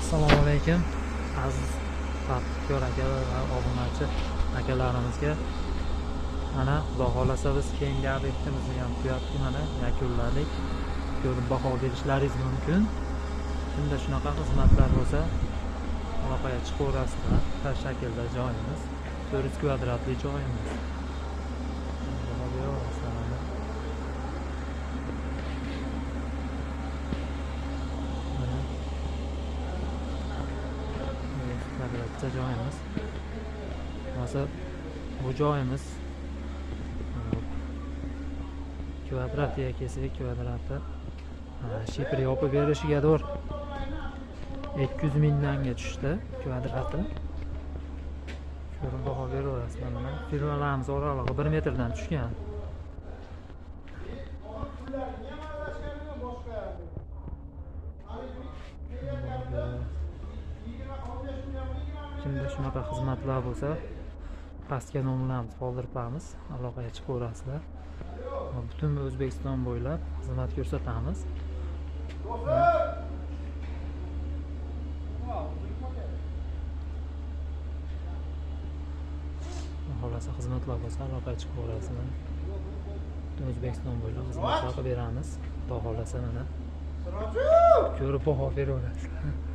Assalomu alaykum aziz tadbirkor aka va obunachi akalarimizga. Mana xudo xolasa biz keyingi obyektimizni ham tuyatdi, mana yakunladik. Ko'rib baho berishlaringiz mumkin. Kimda shunaqa xizmatlar bo'lsa aloqaga chiqaverasizlar. Har shaklda joyimiz 400 kvadratli joyimiz. Joyimiz. Hozir bu joyimiz kvadratiga kelsak, kvadrati shifr yopib berishiga to'g'ri 200 mingdanga tushdi kvadrati. Ko'rib baho beraverasizlar. Mana firmalarimiz oralig'i 1 metrdan tushgan. Kimda shunaqa xizmatlar bo'lsa pastga nomerlarimizni qoldirib qo'yamiz, aloqaga chiqaverasizlar. Butun O'zbekiston bo'ylab xizmat ko'rsatamiz. Xohlasa xizmatlar bo'lsa aloqaga chiqaverasizlar. Butun O'zbekiston bo'ylab xizmatlar qilib beramiz. Xudo xolasa mana ko'rib baho beraverasizlar.